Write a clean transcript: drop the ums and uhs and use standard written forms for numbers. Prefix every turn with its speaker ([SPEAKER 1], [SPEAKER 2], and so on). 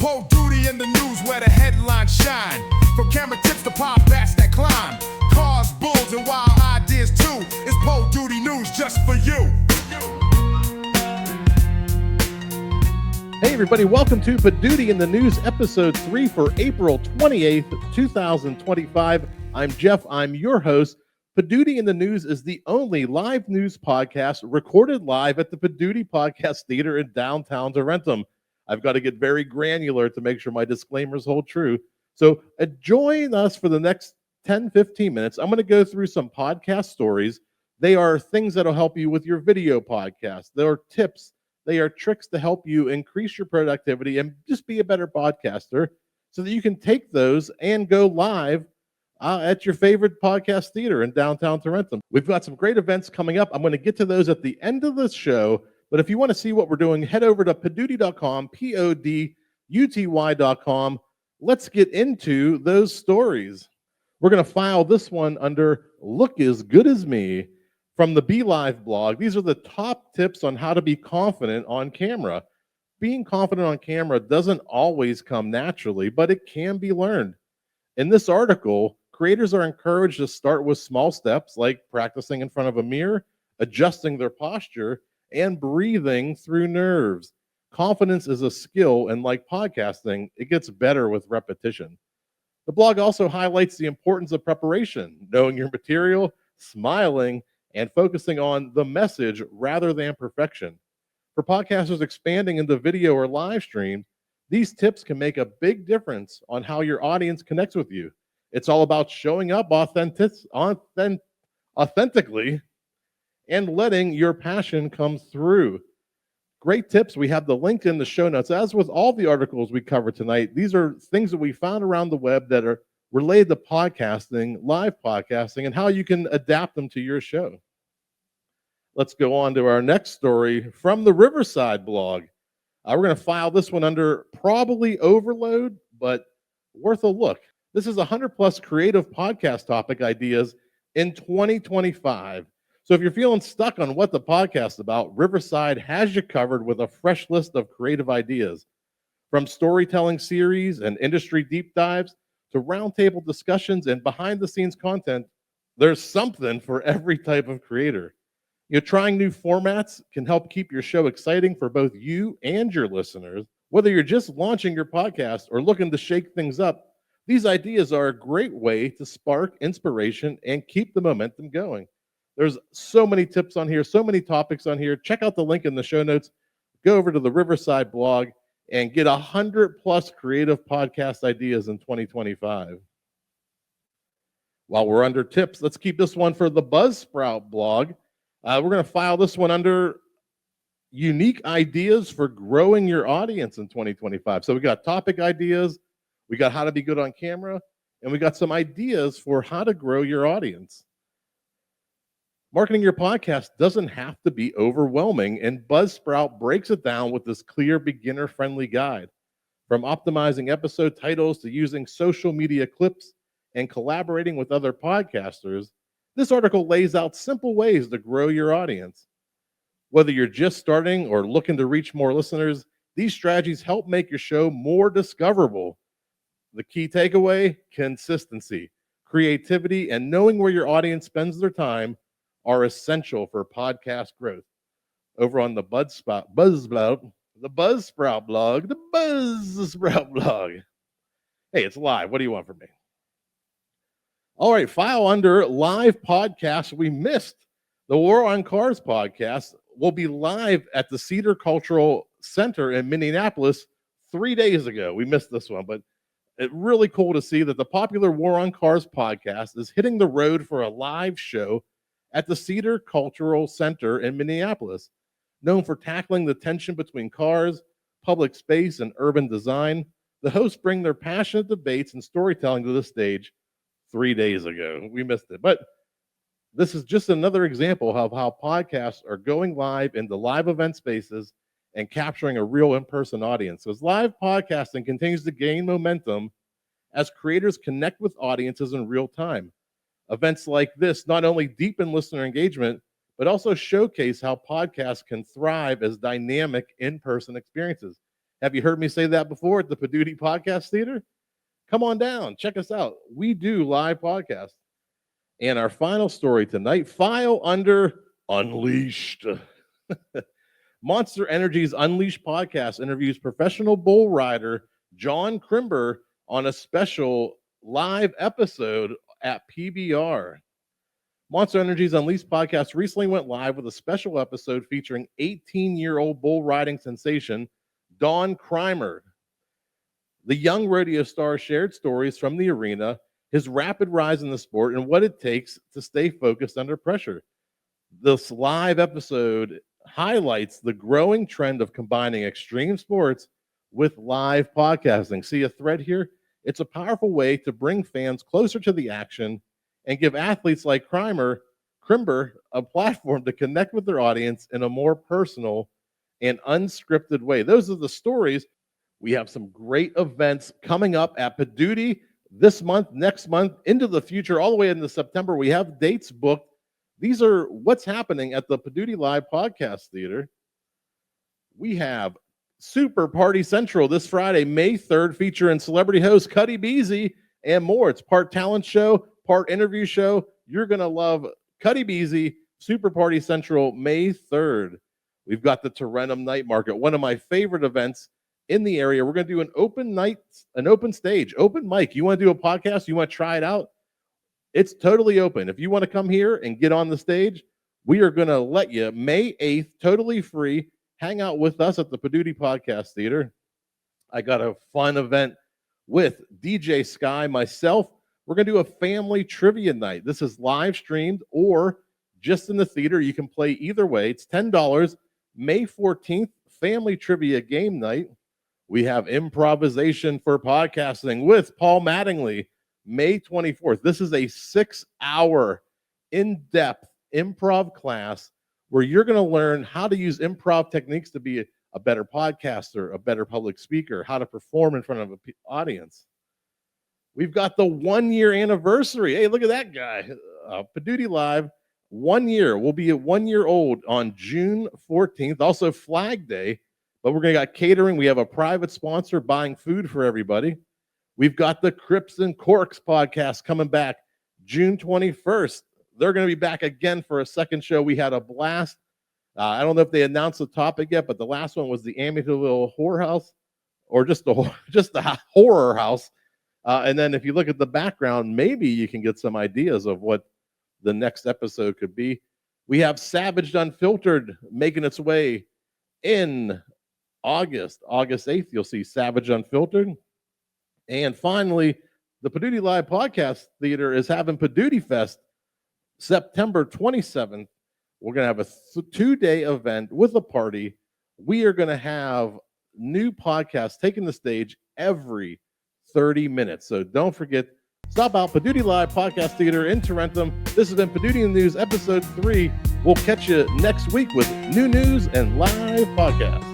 [SPEAKER 1] Poduty in the news where the headlines shine. From camera tips to pop bats that climb. Cars, bulls, and wild ideas too. It's Poduty news just for you.
[SPEAKER 2] Hey everybody, welcome to Poduty in the News, episode 3 for April 28th, 2025. I'm Jeff, I'm your host. Poduty in the News is the only live news podcast recorded live at the Poduty Podcast Theater in downtown Tarentum. I've got to get very granular to make sure my disclaimers hold true. So join us for the next 10-15 minutes. I'm going to go through some podcast stories. They are things that will help you with your video podcast. They are tips. They are tricks to help you increase your productivity and just be a better podcaster so that you can take those and go live at your favorite podcast theater in downtown Tarentum. We've got some great events coming up. I'm going to get to those at the end of the show. But if you want to see what we're doing, head over to poduty.com, Poduty.com. Let's get into those stories. We're going to file this one under Look as Good as Me from the Be Live blog. These are the top tips on how to be confident on camera. Being confident on camera doesn't always come naturally, but it can be learned. In this article, creators are encouraged to start with small steps like practicing in front of a mirror, adjusting their posture, and breathing through nerves. Confidence is a skill, and like podcasting, it gets better with repetition. The blog also highlights the importance of preparation, knowing your material, smiling, and focusing on the message rather than perfection. For podcasters expanding into video or live stream, these tips can make a big difference on how your audience connects with you. It's all about showing up authentically and letting your passion come through. Great tips. We have the link in the show notes. As with all the articles we cover tonight, these are things that we found around the web that are related to podcasting, live podcasting, and how you can adapt them to your show. Let's go on to our next story from the Riverside blog. We're going to file this one under probably overload, but worth a look. This is 100 plus creative podcast topic ideas in 2025. So if you're feeling stuck on what the podcast is about, Riverside has you covered with a fresh list of creative ideas. From storytelling series and industry deep dives to roundtable discussions and behind-the-scenes content, there's something for every type of creator. Trying new formats can help keep your show exciting for both you and your listeners. Whether you're just launching your podcast or looking to shake things up, these ideas are a great way to spark inspiration and keep the momentum going. There's so many tips on here, so many topics on here. Check out the link in the show notes. Go over to the Riverside blog and get 100 plus creative podcast ideas in 2025. While we're under tips, let's keep this one for the Buzzsprout blog. We're going to file this one under unique ideas for growing your audience in 2025. So we got topic ideas, we got how to be good on camera, and we got some ideas for how to grow your audience. Marketing your podcast doesn't have to be overwhelming, and Buzzsprout breaks it down with this clear, beginner-friendly guide. From optimizing episode titles to using social media clips and collaborating with other podcasters, this article lays out simple ways to grow your audience. Whether you're just starting or looking to reach more listeners, these strategies help make your show more discoverable. The key takeaway: consistency, creativity, and knowing where your audience spends their time are essential for podcast growth. Over on the Buzzsprout blog. Hey, it's live. What do you want from me? All right, file under live podcast. We missed the War on Cars podcast. Will be live at the Cedar Cultural Center in Minneapolis 3 days ago. We missed this one, but it's really cool to see that the popular War on Cars podcast is hitting the road for a live show at the Cedar Cultural Center in Minneapolis. Known for tackling the tension between cars, public space, and urban design, the hosts bring their passionate debates and storytelling to the stage 3 days ago. We missed it. But this is just another example of how podcasts are going live into live event spaces and capturing a real in-person audience. As live podcasting continues to gain momentum as creators connect with audiences in real time. Events like this not only deepen listener engagement, but also showcase how podcasts can thrive as dynamic in-person experiences. Have you heard me say that before at the Poduty Podcast Theater? Come on down. Check us out. We do live podcasts. And our final story tonight, file under Unleashed. Monster Energy's Unleashed podcast interviews professional bull rider Don Kremer on a special live episode at PBR. Monster Energy's Unleashed podcast recently went live with a special episode featuring 18-year-old bull riding sensation Don Kremer. The young rodeo star shared stories from the arena, his rapid rise in the sport, and what it takes to stay focused under pressure. This live episode highlights the growing trend of combining extreme sports with live podcasting. See a thread here? It's a powerful way to bring fans closer to the action and give athletes like Kremer a platform to connect with their audience in a more personal and unscripted way. Those are the stories. We have some great events coming up at Poduty this month, next month, into the future, all the way into September. We have dates booked. These are what's happening at the Poduty Live Podcast Theater. We have Super Party Central this Friday, May 3rd, featuring celebrity host Cuddy, Beezy, and more. It's part talent show, part interview show. You're going to love Cuddy, Beezy, Super Party Central, May 3rd. We've got the Tarentum Night Market, one of my favorite events in the area. We're going to do an open night, an open stage, open mic. You want to do a podcast? You want to try it out? It's totally open. If you want to come here and get on the stage, we are going to let you, May 8th, totally free, hang out with us at the Poduty Podcast Theater. I got a fun event with DJ Sky, myself. We're going to do a family trivia night. This is live streamed or just in the theater. You can play either way. It's $10. May 14th, family trivia game night. We have improvisation for podcasting with Paul Mattingly, May 24th. This is a 6-hour in-depth improv class where you're going to learn how to use improv techniques to be a better podcaster, a better public speaker, how to perform in front of an audience. We've got the 1-year anniversary. Hey, look at that guy. Poduty Live, 1 year. We'll be at 1 year old on June 14th. Also Flag Day, but we're going to got catering. We have a private sponsor buying food for everybody. We've got the Crips and Corks podcast coming back June 21st. They're going to be back again for a second show. We had a blast. I don't know if they announced the topic yet, but the last one was the Amityville Whorehouse, or just the horror house. And then if you look at the background, maybe you can get some ideas of what the next episode could be. We have Savaged Unfiltered making its way in August 8th. You'll see Savage Unfiltered. And finally, the Poduty Live Podcast Theater is having Poduty Fest September 27th. We're going to have a 2-day event with a party. We are going to have new podcasts taking the stage every 30 minutes. So don't forget, stop out Poduty Live Podcast Theater in Tarentum. This has been Poduty News, episode 3. We'll catch you next week with new news and live podcasts.